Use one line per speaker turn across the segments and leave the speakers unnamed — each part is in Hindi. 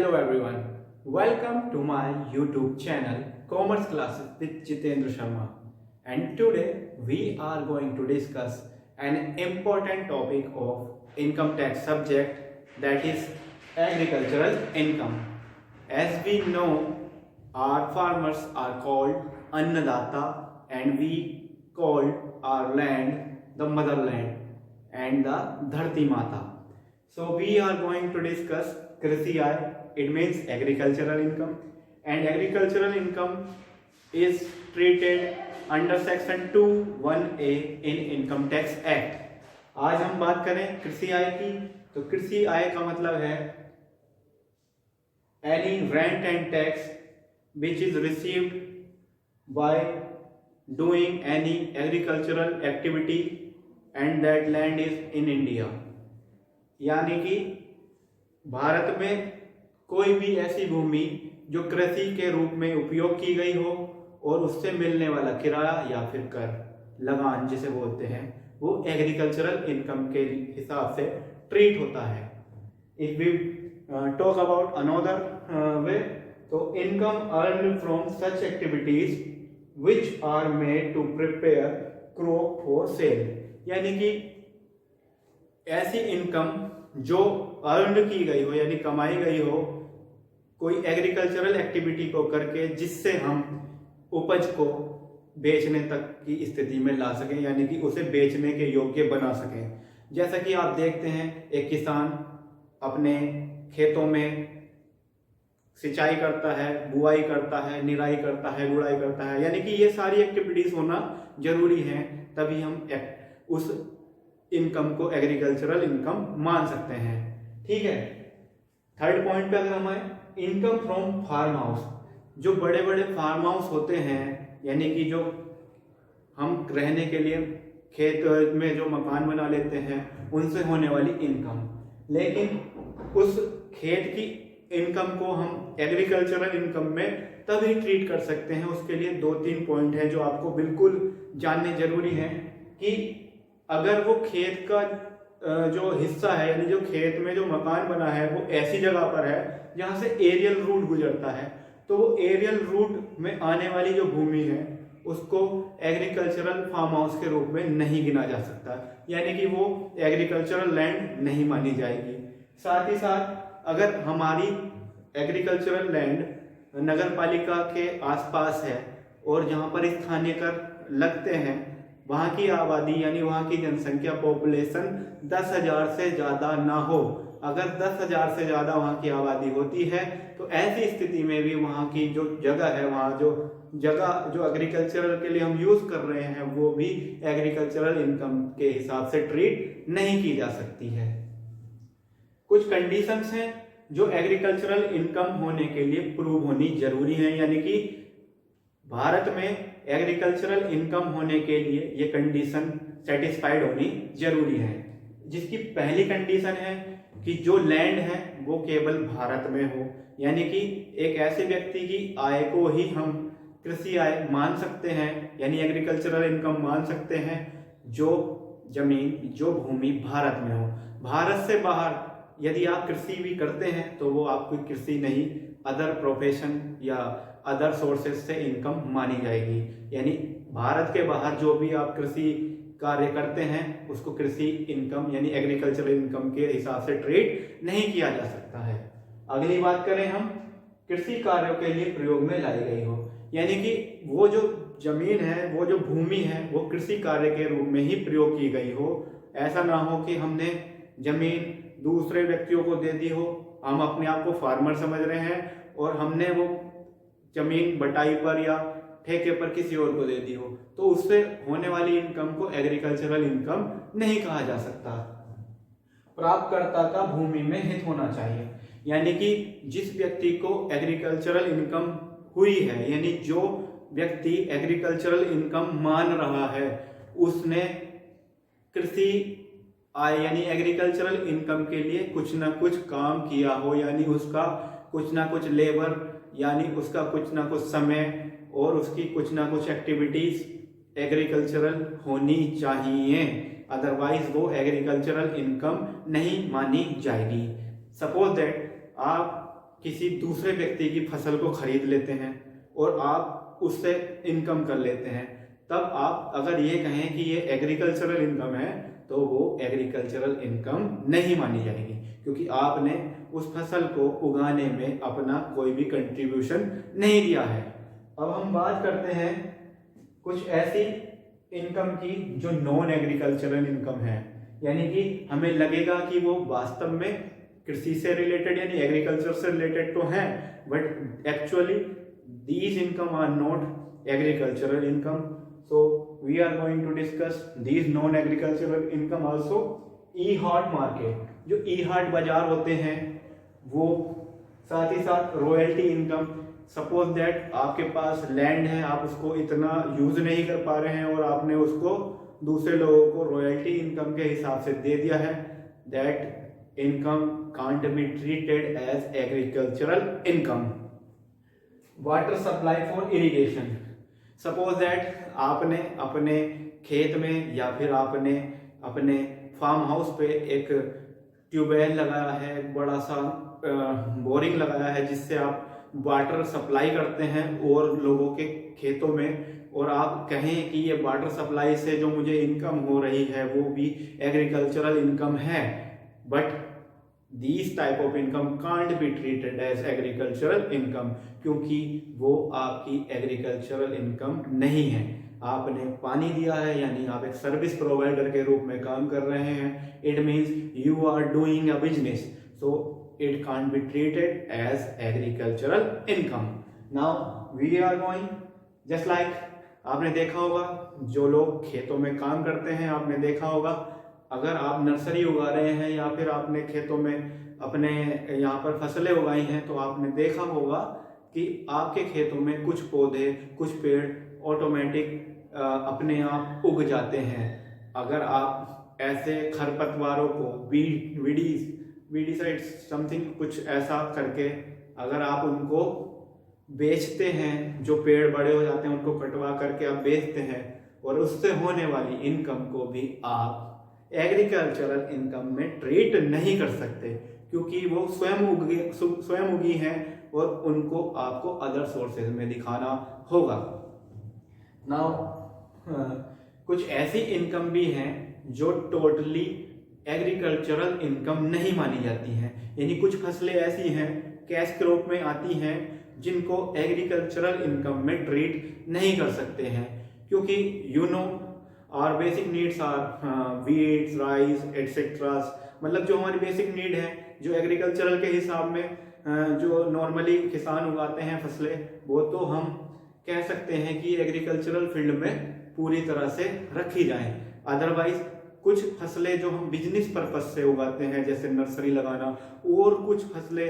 Hello everyone, welcome to my YouTube channel Commerce Classes with Jitendra Sharma, and today we are going to discuss an important topic of income tax subject, that is agricultural income. As we know, our farmers are called Annadata and we call our land the motherland and the Dharti Mata. So we are going to discuss Krishi Aay. It means agricultural income, and agricultural income is treated under section 2(1)(a) in Income Tax Act. आज हम बात करें कृषि आय की, तो कृषि आय का मतलब है any rent and tax which is received by doing any agricultural activity and that land is in India. यानी कि भारत में कोई भी ऐसी भूमि जो कृषि के रूप में उपयोग की गई हो और उससे मिलने वाला किराया या फिर कर, लगान जिसे बोलते हैं, वो एग्रीकल्चरल इनकम के हिसाब से ट्रीट होता है. If we talk about another way, तो income earn from such activities which are made to prepare crop for sale. यानी कि ऐसी इनकम जो अर्न की गई हो यानी कमाई गई हो कोई एग्रीकल्चरल एक्टिविटी को करके, जिससे हम उपज को बेचने तक की स्थिति में ला सकें, यानी कि उसे बेचने के योग्य बना सकें. जैसा कि आप देखते हैं, एक किसान अपने खेतों में सिंचाई करता है, बुआई करता है, निराई करता है, गुड़ाई करता है, यानी कि ये सारी एक्टिविटीज होना जरूरी है, तभी हम उस इनकम को एग्रीकल्चरल इनकम मान सकते हैं. ठीक है. थर्ड पॉइंट पे अगर हम आए, इनकम फ्रॉम फार्म हाउस. जो बड़े बड़े फार्म हाउस होते हैं, यानी कि जो हम रहने के लिए खेत में जो मकान बना लेते हैं, उनसे होने वाली इनकम. लेकिन उस खेत की इनकम को हम एग्रीकल्चरल इनकम में तभी ट्रीट कर सकते हैं. उसके लिए 2-3 पॉइंट हैं जो आपको बिल्कुल जानने जरूरी हैं. कि अगर वो खेत का जो हिस्सा है, यानी जो खेत में जो मकान बना है, वो ऐसी जगह पर है जहां से एरियल रूट गुजरता है, तो वो एरियल रूट में आने वाली जो भूमि है उसको एग्रीकल्चरल फार्म हाउस के रूप में नहीं गिना जा सकता, यानी कि वो एग्रीकल्चरल लैंड नहीं मानी जाएगी. साथ ही साथ अगर हमारी एग्रीकल्चरल लैंड नगर पालिका के आसपास है और जहां पर स्थानीय कर लगते हैं, वहां की आबादी यानी वहां की जनसंख्या पॉपुलेशन 10,000 से ज्यादा ना हो, अगर 10,000 से ज्यादा वहां की आबादी होती है, तो ऐसी स्थिति में भी वहां की जो जगह है, वहां जो जगह जो एग्रीकल्चरल के लिए हम यूज कर रहे हैं, वो भी एग्रीकल्चरल इनकम के हिसाब से ट्रीट नहीं की जा सकती है. कुछ कंडीशंस हैं जो एग्रीकल्चरल इनकम होने के लिए प्रूव होनी जरूरी है, यानी कि भारत में एग्रीकल्चरल इनकम होने के लिए ये कंडीशन सेटिस्फाइड होनी जरूरी है. जिसकी पहली कंडीशन है कि जो लैंड है वो केवल भारत में हो, यानी कि एक ऐसे व्यक्ति की आय को ही हम कृषि आय मान सकते हैं, यानी एग्रीकल्चरल इनकम मान सकते हैं, जो जमीन जो भूमि भारत में हो. भारत से बाहर यदि आप कृषि भी करते हैं तो वो आपकी कृषि नहीं, अदर प्रोफेशन या अदर सोर्सेज से इनकम मानी जाएगी. यानी भारत के बाहर जो भी आप कृषि कार्य करते हैं उसको कृषि इनकम यानी एग्रीकल्चरल इनकम के हिसाब से ट्रीट नहीं किया जा सकता है. अगली बात करें हम, कृषि कार्यों के लिए प्रयोग में लाई गई हो, यानी कि वो जो जमीन है, वो जो भूमि है, वो कृषि कार्य के रूप में ही प्रयोग की गई हो. ऐसा ना हो कि हमने जमीन दूसरे व्यक्तियों को दे दी हो, हम अपने आप को फार्मर समझ रहे हैं और हमने वो जमीन बटाई पर या ठेके पर किसी और को दे दी हो, तो उससे होने वाली इनकम को एग्रीकल्चरल इनकम नहीं कहा जा सकता. प्राप्तकर्ता का भूमि में हित होना चाहिए, यानी कि जिस व्यक्ति को एग्रीकल्चरल इनकम हुई है, यानी जो व्यक्ति एग्रीकल्चरल इनकम मान रहा है, उसने कृषि आय यानी एग्रीकल्चरल इनकम के लिए कुछ ना कुछ काम किया हो, यानी उसका कुछ ना कुछ लेबर, यानी उसका कुछ ना कुछ समय और उसकी कुछ ना कुछ एक्टिविटीज एग्रीकल्चरल होनी चाहिए, अदरवाइज वो एग्रीकल्चरल इनकम नहीं मानी जाएगी. सपोज दैट आप किसी दूसरे व्यक्ति की फसल को खरीद लेते हैं और आप उससे इनकम कर लेते हैं, तब आप अगर ये कहें कि ये एग्रीकल्चरल इनकम है तो वो एग्रीकल्चरल इनकम नहीं मानी जाएगी, क्योंकि आपने उस फसल को उगाने में अपना कोई भी कंट्रीब्यूशन नहीं दिया है। अब हम बात करते हैं कुछ ऐसी इनकम की जो नॉन एग्रीकल्चरल इनकम है, यानी कि हमें लगेगा कि वो वास्तव में कृषि से रिलेटेड यानी एग्रीकल्चर से रिलेटेड तो है, but actually these income are not agricultural income. So we are going to discuss these non agricultural income also. E heart market, जो ई हार्ट बाजार होते हैं वो, साथ ही साथ रॉयल्टी इनकम। सपोज दैट आपके पास लैंड है, आप उसको इतना यूज नहीं कर पा रहे हैं और आपने उसको दूसरे लोगों को रॉयल्टी इनकम के हिसाब से दे दिया है, that income can't be treated as agricultural income. Water supply for irrigation. Suppose that आपने अपने खेत में या फिर आपने अपने फार्म हाउस पे एक ट्यूबवेल लगाया है, एक बड़ा सा बोरिंग लगाया है जिससे आप वाटर सप्लाई करते हैं और लोगों के खेतों में, और आप कहें कि ये वाटर सप्लाई से जो मुझे इनकम हो रही है वो भी एग्रीकल्चरल इनकम है, but these type of income can't be treated as agricultural income, क्योंकि वो आपकी एग्रीकल्चरल इनकम नहीं है। आपने पानी दिया है यानी आप एक सर्विस प्रोवाइडर के रूप में काम कर रहे हैं। It means you are doing a business, so it can't be treated as agricultural income. Now we are going just like, आपने देखा होगा जो लोग खेतों में काम करते हैं, आपने देखा होगा अगर आप नर्सरी उगा रहे हैं या फिर आपने खेतों में अपने यहाँ पर फसलें उगाई हैं, तो आपने देखा होगा कि आपके खेतों में कुछ पौधे कुछ पेड़ ऑटोमेटिक अपने आप उग जाते हैं। अगर आप ऐसे खरपतवारों को वीडीसाइड समथिंग कुछ ऐसा करके अगर आप उनको बेचते हैं, जो पेड़ बड़े हो जाते हैं उनको कटवा करके आप बेचते हैं, और उससे होने वाली इनकम को भी आप एग्रीकल्चरल इनकम में ट्रीट नहीं कर सकते, क्योंकि वो स्वयं उगी हैं और उनको आपको अदर सोर्सेज में दिखाना होगा। नाउ कुछ ऐसी इनकम भी हैं जो टोटली एग्रीकल्चरल इनकम नहीं मानी जाती हैं, यानी कुछ फसलें ऐसी हैं कैश क्रॉप में आती हैं जिनको एग्रीकल्चरल इनकम में ट्रीट नहीं कर सकते हैं, क्योंकि you know our basic needs are wheats rice etcetera. मतलब जो हमारी बेसिक नीड है, जो एग्रीकल्चरल के हिसाब में जो नॉर्मली किसान उगाते हैं फसलें, वो तो हम कह सकते हैं कि एग्रीकल्चरल फील्ड में पूरी तरह से रखी जाएं। अदरवाइज कुछ फसलें जो हम बिजनेस पर्पज से उगाते हैं, जैसे नर्सरी लगाना, और कुछ फसलें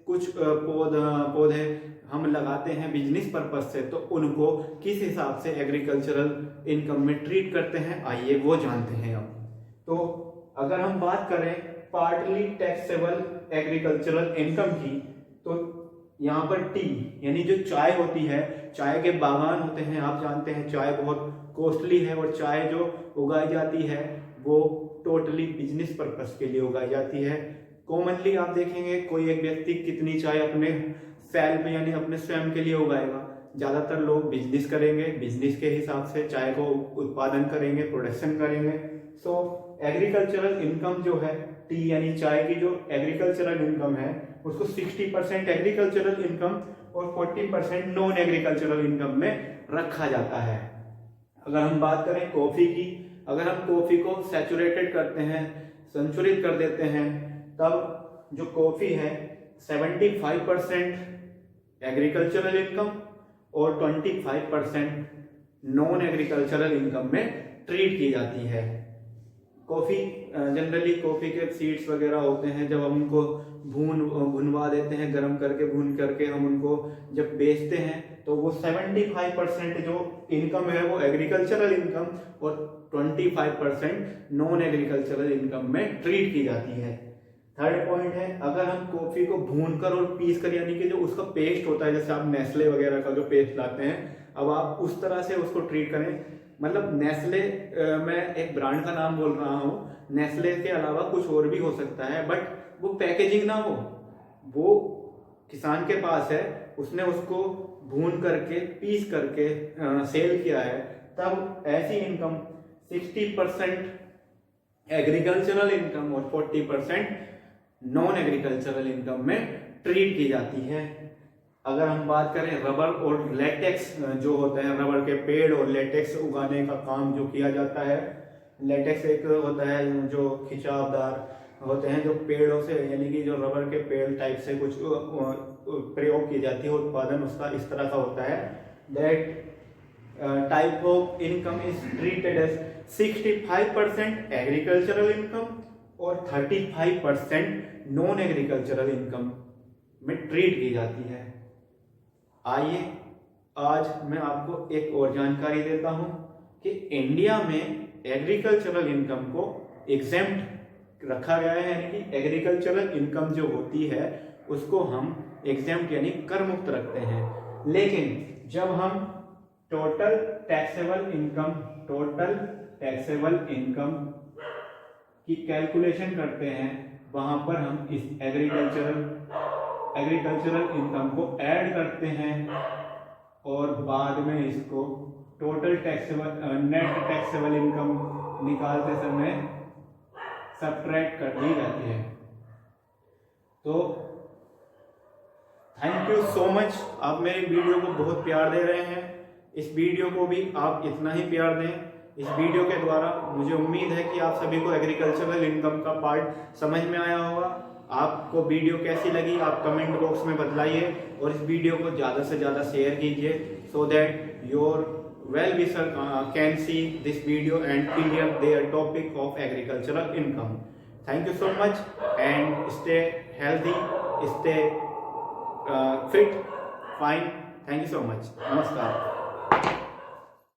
कुछ पौधे हम लगाते हैं बिजनेस पर्पज से, तो उनको किस हिसाब से एग्रीकल्चरल इनकम में ट्रीट करते हैं, आइए वो जानते हैं अब। तो अगर हम बात करें पार्टली टैक्सेबल एग्रीकल्चरल इनकम की, तो यहाँ पर टी यानी जो चाय होती है, चाय के बागान होते हैं, आप जानते हैं चाय बहुत कॉस्टली है, और चाय जो उगाई जाती है वो टोटली बिजनेस पर्पस के लिए उगाई जाती है। कॉमनली आप देखेंगे कोई एक व्यक्ति कितनी चाय अपने सेल्फ यानी अपने स्वयं के लिए उगाएगा, ज़्यादातर लोग बिजनेस करेंगे, बिजनेस के हिसाब से चाय को उत्पादन करेंगे, प्रोडक्शन करेंगे। सो एग्रीकल्चरल इनकम जो है टी यानी चाय की जो एग्रीकल्चरल इनकम है, उसको 60% एग्रीकल्चरल इनकम और 40% नॉन एग्रीकल्चरल इनकम में रखा जाता है। अगर हम बात करें कॉफ़ी की, अगर हम कॉफ़ी को सैचुरेटेड करते हैं, संचुरित कर देते हैं, तब जो कॉफ़ी है 75% एग्रीकल्चरल इनकम और 25% नॉन एग्रीकल्चरल इनकम में ट्रीट की जाती है। कॉफ़ी जनरली कॉफ़ी के सीड्स वगैरह होते हैं, जब हम उनको भुनवा देते हैं, गर्म करके भून करके हम उनको जब बेचते हैं, तो वो 75% जो इनकम है वो एग्रीकल्चरल इनकम और 25% नॉन एग्रीकल्चरल इनकम में ट्रीट की जाती है। थर्ड पॉइंट है, अगर हम कॉफ़ी को भूनकर और पीस कर यानी कि जो उसका पेस्ट होता है, जैसे आप नेस्ले वगैरह का जो पेस्ट लाते हैं, अब आप उस तरह से उसको ट्रीट करें। मतलब नेस्ले मैं एक ब्रांड का नाम बोल रहा हूँ, नेस्ले के अलावा कुछ और भी हो सकता है, बट वो पैकेजिंग ना हो, वो किसान के पास है, उसने उसको भून करके पीस करके सेल किया है, तब ऐसी इनकम 60% एग्रीकल्चरल इनकम और 40% नॉन एग्रीकल्चरल इनकम में ट्रीट की जाती है। अगर हम बात करें रबर और लेटेक्स जो होते हैं, रबर के पेड़ और लेटेक्स उगाने का काम जो किया जाता है, लेटेक्स एक होता है जो खिंचावदार होते हैं, जो पेड़ों से यानी कि जो रबर के पेड़ टाइप से कुछ प्रयोग की जाती है, उत्पादन उसका इस तरह का होता है। That type of income is treated as 65% agricultural income और 35% नॉन एग्रीकल्चरल इनकम में ट्रीट की जाती है। आइए आज मैं आपको एक और जानकारी देता हूं कि इंडिया में एग्रीकल्चरल इनकम को एग्जेम्प्ट रखा गया है, यानी कि एग्रीकल्चरल इनकम जो होती है उसको हम एग्जेम्प्ट यानी कर मुक्त रखते हैं। लेकिन जब हम टोटल टैक्सेबल इनकम की कैलकुलेशन करते हैं, वहां पर हम इस एग्रीकल्चरल इनकम को ऐड करते हैं और बाद में इसको टोटल नेट टैक्सेबल इनकम निकालते समय सब्ट्रैक्ट कर दी जाती है। तो थैंक यू सो मच, आप मेरी वीडियो को बहुत प्यार दे रहे हैं। इस वीडियो को भी आप इतना ही प्यार दें। इस वीडियो के द्वारा मुझे उम्मीद है कि आप सभी को एग्रीकल्चरल इनकम का पार्ट समझ में आया होगा। आपको वीडियो कैसी लगी आप कमेंट बॉक्स में बतलाइए और इस वीडियो को ज़्यादा से ज़्यादा शेयर कीजिए, so that your well wisher can see this video and clear their topic of agricultural income. Thank you so much and stay healthy, stay fit, fine. Thank you so much. Namaskar.